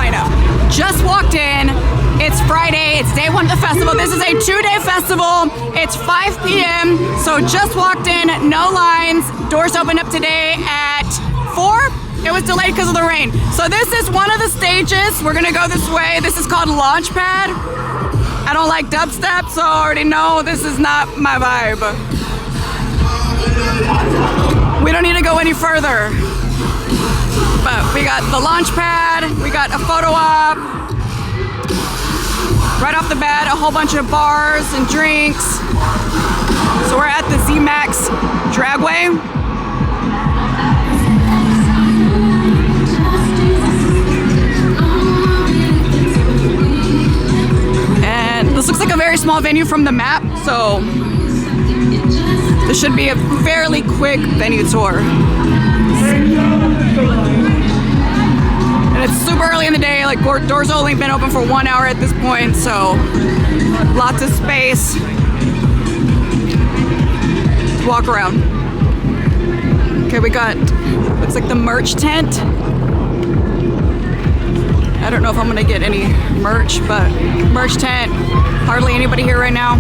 I know. Just walked in. It's Friday. It's day one of the festival. This is a 2-day festival. It's 5 p.m. So just walked in. No lines. Doors opened up today at 4. It was delayed because of the rain. So this is one of the stages. We're gonna go this way. This is called Launchpad. I don't like dubstep, so I already know this is not my vibe. We don't need to go any further. But we got the Launchpad, we got a photo op. Right off the bat, a whole bunch of bars and drinks. So we're at the zmax Dragway. This looks like a very small venue from the map, so this should be a fairly quick venue tour. And it's super early in the day, like doors only been open for 1 hour at this point, so lots of space to walk around. Okay, we got, looks like the merch tent. I don't know if I'm gonna get any merch, but merch tent, hardly anybody here right now.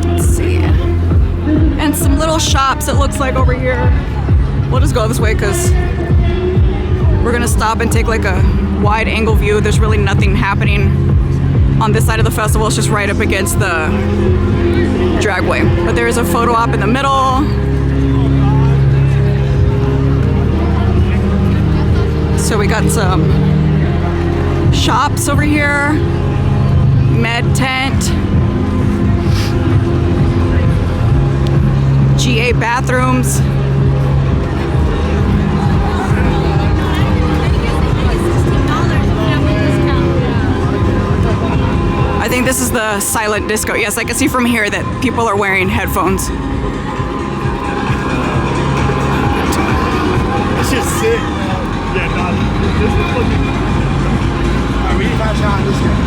Let's see. And some little shops, it looks like, over here. We'll just go this way because we're gonna stop and take like a wide angle view. There's really nothing happening on this side of the festival. It's just right up against the Dragway. But there's a photo op in the middle. So we got some shops over here, med tent, GA bathrooms. I think this is the silent disco. Yes, I can see from here that people are wearing headphones. It's just sick. Yeah, no, this is fucking. Alright, we need 5 shots this game.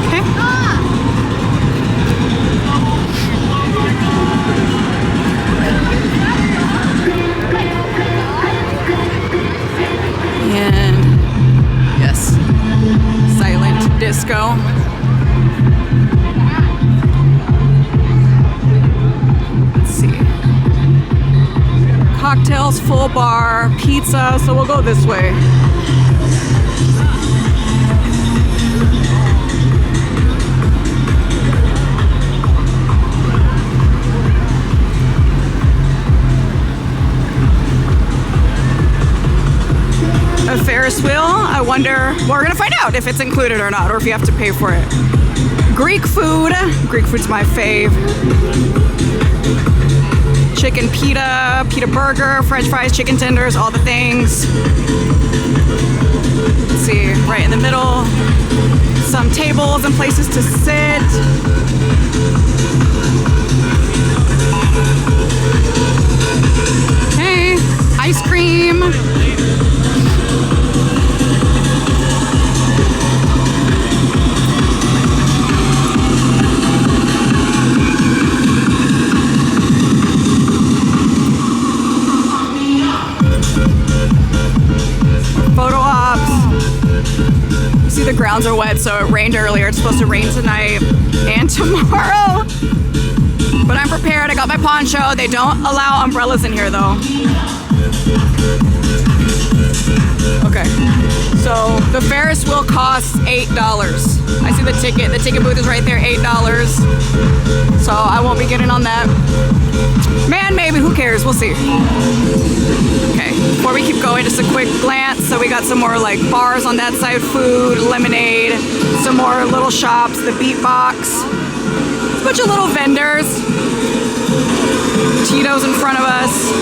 Okay. And yes, silent disco. Cocktails, full bar, pizza, so we'll go this way. A Ferris wheel, I wonder, well, we're gonna find out if it's included or not, or if you have to pay for it. Greek food's my fave. Chicken pita, pita burger, french fries, chicken tenders, all the things. Let's see, right in the middle, some tables and places to sit. Okay, ice cream. Photo ops. You see the grounds are wet, so it rained earlier. It's supposed to rain tonight and tomorrow. But I'm prepared. I got my poncho. They don't allow umbrellas in here though. Okay. So the Ferris wheel costs $8. I see the ticket. The ticket booth is right there, $8. So I won't be getting on that. Man, maybe, who cares? We'll see. Okay, before we keep going, just a quick glance. So we got some more like bars on that side, food, lemonade, some more little shops, the beatbox. A bunch of little vendors. Tito's in front of us.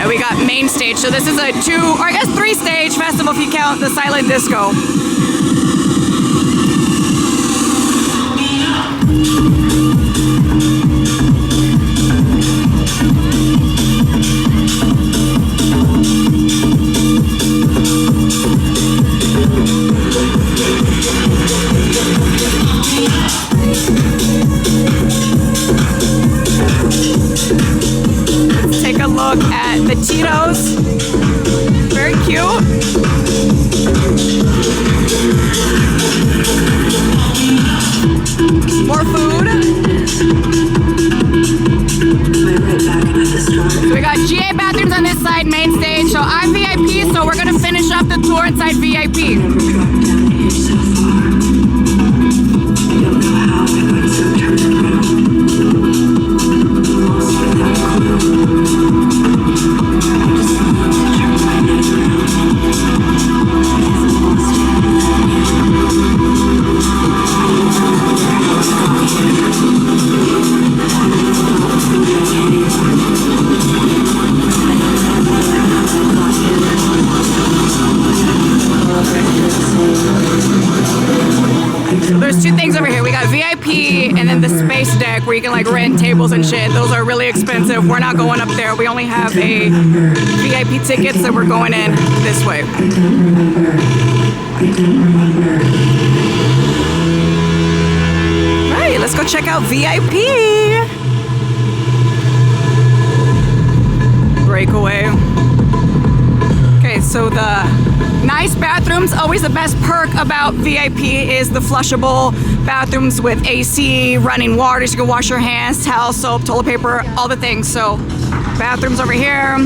And we got main stage. So this is a 2, or I guess 3 stage festival if you count the silent disco. Cheetos. Very cute. More food. So we got GA bathrooms on this side, main stage. So I'm VIP, so we're gonna finish up the tour inside VIP. There's two things over here. We got VIP and then the space deck where you can like rent tables and shit. Those are really expensive. We're not going up there. We only have a VIP ticket, so we're going in this way. All right, let's go check out VIP. Breakaway. Okay, so the nice bathrooms, always the best perk about VIP is the flushable bathrooms with AC, running water, so you can wash your hands, towel, soap, toilet paper, all the things. So bathrooms over here.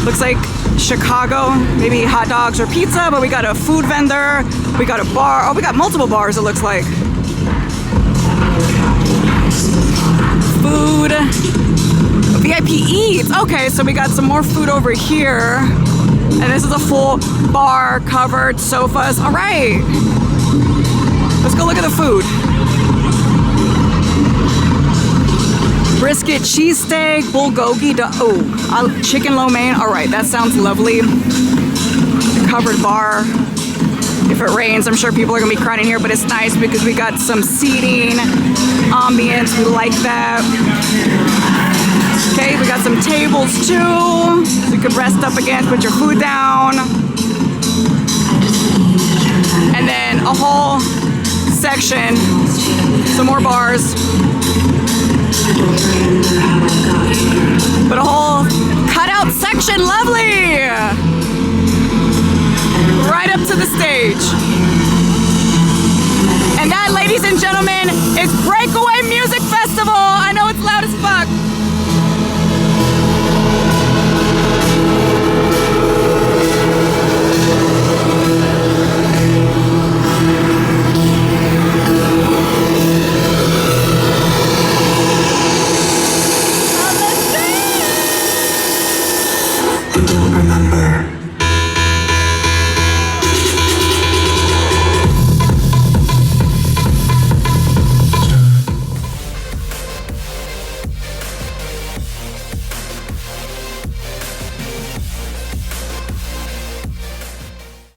Looks like Chicago, maybe hot dogs or pizza, but we got a food vendor, we got a bar. Oh, we got multiple bars, it looks like. Food. VIP eats. Okay, so we got some more food over here. And this is a full bar, covered sofas. All right. Let's go look at the food. Brisket cheesesteak, bulgogi, chicken lo mein. All right, that sounds lovely. Covered bar. If it rains, I'm sure people are gonna be crying in here, but it's nice because we got some seating, ambience. We like that. Okay, we got some tables too. So you can rest up again, put your food down. And then a whole section, some more bars. But a whole cutout section, lovely! Right up to the stage. And that, ladies and gentlemen, is Breakaway Music Festival.